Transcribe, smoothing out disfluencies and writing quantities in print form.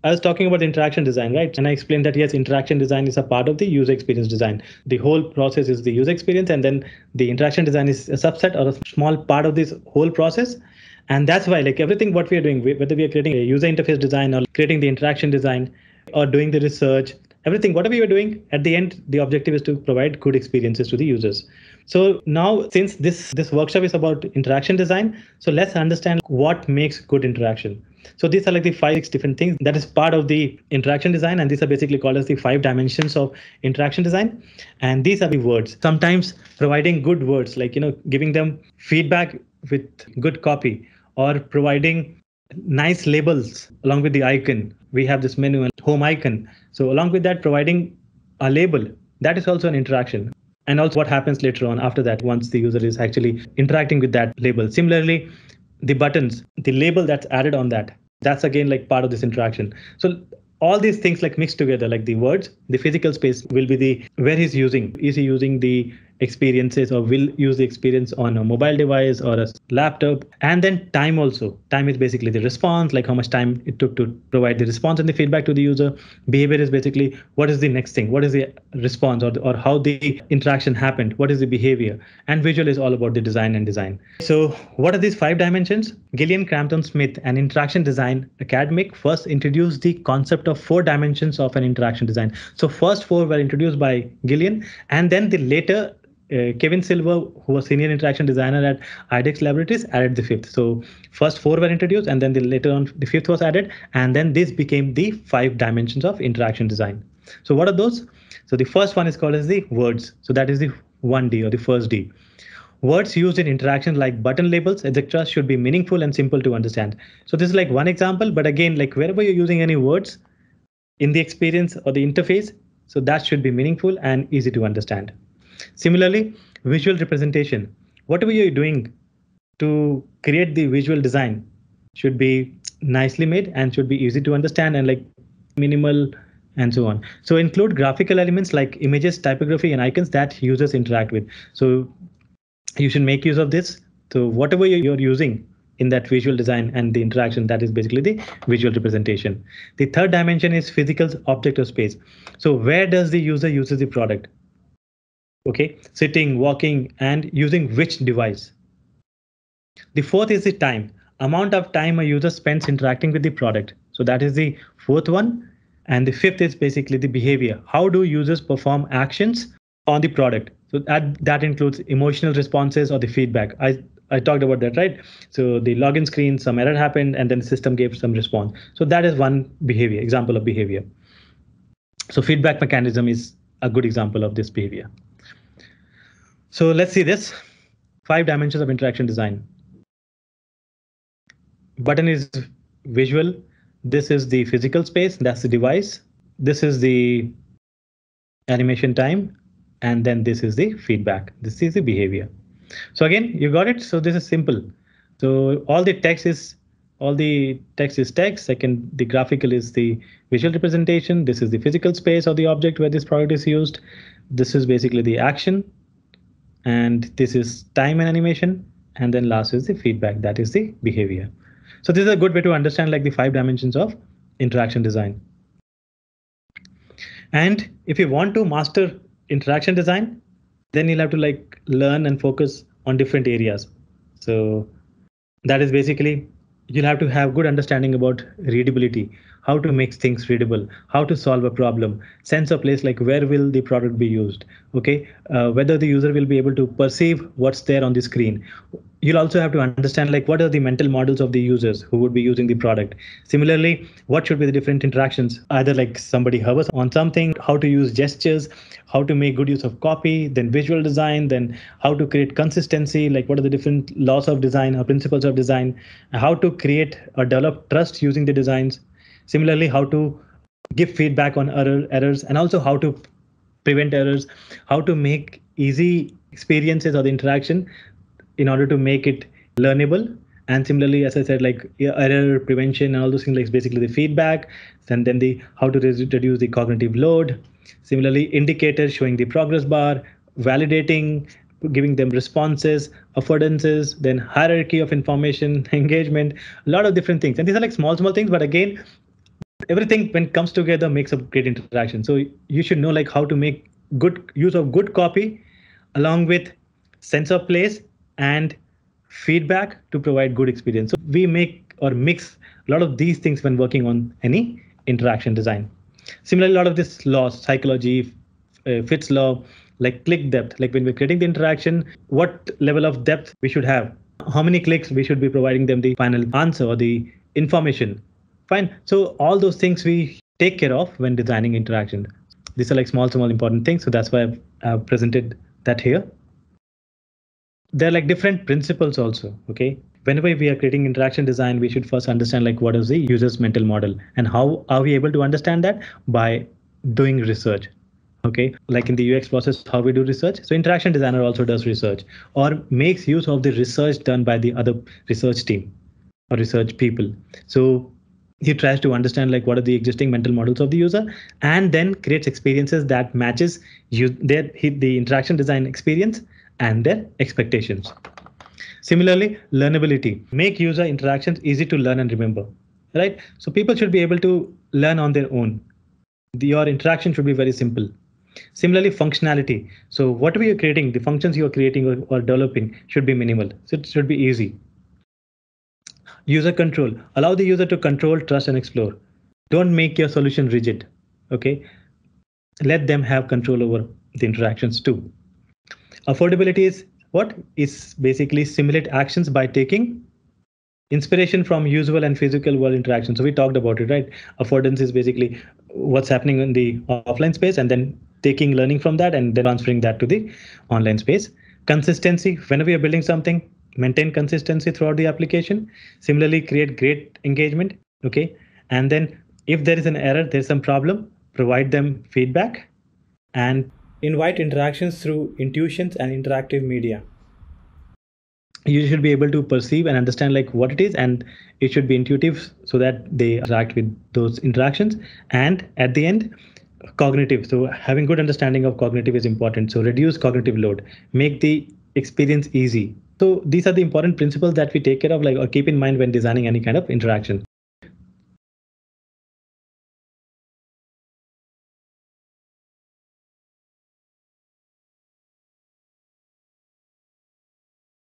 I was talking about interaction design, right? And I explained that yes, interaction design is a part of the user experience design. The whole process is the user experience, and then the interaction design is a subset or a small part of this whole process. And that's why, like everything what we are doing, whether we are creating a user interface design or creating the interaction design or doing the research, everything, whatever you're doing, at the end, the objective is to provide good experiences to the users. So now, since this workshop is about interaction design, so let's understand what makes good interaction. So these are like the 5, 6 different things that is part of the interaction design, and these are basically called as the 5 dimensions of interaction design. And these are the words. Sometimes providing good words, like giving them feedback with good copy, or providing nice labels along with the icon. We have this menu and home icon. So along with that, providing a label, that is also an interaction. And also what happens later on after that, once the user is actually interacting with that label. Similarly, the buttons, the label that's added on that, that's again like part of this interaction. So all these things like mixed together, like the words, the physical space will be the where he's using. Is he using the experiences, or will use the experience on a mobile device or a laptop? And then time also. Time is basically the response, like how much time it took to provide the response and the feedback to the user. Behavior is basically what is the next thing, what is the response, or how the interaction happened, what is the behavior. And visual is all about the design and design. So what are these 5 dimensions? Gillian Crampton Smith, an interaction design academic, first introduced the concept of 4 dimensions of an interaction design. So first 4 were introduced by Gillian, and then the later Kevin Silver, who was senior interaction designer at IDEX Laboratories, added the 5th. So first 4 were introduced, and then later on the 5th was added, and then this became the 5 dimensions of interaction design. So what are those? So the first one is called as the words. So that is the 1D, or the first D. Words used in interaction like button labels, etc., should be meaningful and simple to understand. So this is like one example, but again, like wherever you're using any words in the experience or the interface, so that should be meaningful and easy to understand. Similarly, visual representation. Whatever you're doing to create the visual design should be nicely made and should be easy to understand and like minimal and so on. So include graphical elements like images, typography, and icons that users interact with. So you should make use of this. So whatever you're using in that visual design and the interaction, that is basically the visual representation. The third dimension is physical object or space. So where does the user uses the product? Okay, sitting, walking, and using which device. The fourth is the time, amount of time a user spends interacting with the product. So that is the fourth one. And the fifth is basically the behavior. How do users perform actions on the product? So that includes emotional responses or the feedback. I talked about that, right? So the login screen, some error happened, and then the system gave some response. So that is one behavior, example of behavior. So feedback mechanism is a good example of this behavior. So let's see this 5 dimensions of interaction design. Button is visual. This is the physical space. That's the device. This is the animation time. And then this is the feedback. This is the behavior. So again, you got it. So this is simple. So all the text is text. Second, the graphical is the visual representation. This is the physical space or the object where this product is used. This is basically the action. And this is time and animation. And then last is the feedback. That is the behavior. So this is a good way to understand like the 5 dimensions of interaction design. And if you want to master interaction design, then you'll have to like learn and focus on different areas. So that is basically, you'll have to have good understanding about readability, how to make things readable, how to solve a problem, sense of place, like where will the product be used, okay, whether the user will be able to perceive what's there on the screen. You'll also have to understand like what are the mental models of the users who would be using the product. Similarly, what should be the different interactions, either like somebody hovers on something, how to use gestures, how to make good use of copy, then visual design, then how to create consistency, like what are the different laws of design or principles of design, how to create or develop trust using the designs. Similarly, how to give feedback on errors, and also how to prevent errors, how to make easy experiences or the interaction in order to make it learnable. And similarly, as I said, like error prevention and all those things, like basically the feedback, and then the how to reduce the cognitive load. Similarly, indicators showing the progress bar, validating, giving them responses, affordances, then hierarchy of information, engagement, a lot of different things. And these are like small things, but again, Everything when comes together makes a great interaction. So you should know like how to make good use of good copy along with sense of place and feedback to provide good experience. So we make or mix a lot of these things when working on any interaction design. Similarly, a lot of this laws, psychology, fits law, like click depth, like when we're creating the interaction, what level of depth we should have, how many clicks we should be providing them the final answer or the information. Fine. So all those things we take care of when designing interaction. These are like small important things. So that's why I've presented that here. There are like different principles also. Okay. Whenever we are creating interaction design, we should first understand like what is the user's mental model and how are we able to understand that by doing research. Okay, like in the UX process, how we do research. So interaction designer also does research or makes use of the research done by the other research team or research people. So he tries to understand like what are the existing mental models of the user and then creates experiences that matches the interaction design experience and their expectations. Similarly, learnability, make user interactions easy to learn and remember, right? So people should be able to learn on their own. Your interaction should be very simple. Similarly, functionality. So whatever you're creating, the functions you're creating or developing should be minimal. So it should be easy. User control. Allow the user to control, trust, and explore. Don't make your solution rigid. Okay. Let them have control over the interactions too. Affordability is what? Is basically simulate actions by taking inspiration from usual and physical world interaction. So we talked about it, right? Affordance is basically what's happening in the offline space and then taking learning from that and then transferring that to the online space. Consistency, whenever you're building something, maintain consistency throughout the application. Similarly, create great engagement. Okay. And then if there is an error, there's some problem, provide them feedback and invite interactions through intuitions and interactive media. You should be able to perceive and understand like what it is, and it should be intuitive so that they interact with those interactions. And at the end, cognitive, so having good understanding of cognitive is important. So reduce cognitive load, make the experience easy. So these are the important principles that we take care of like or keep in mind when designing any kind of interaction.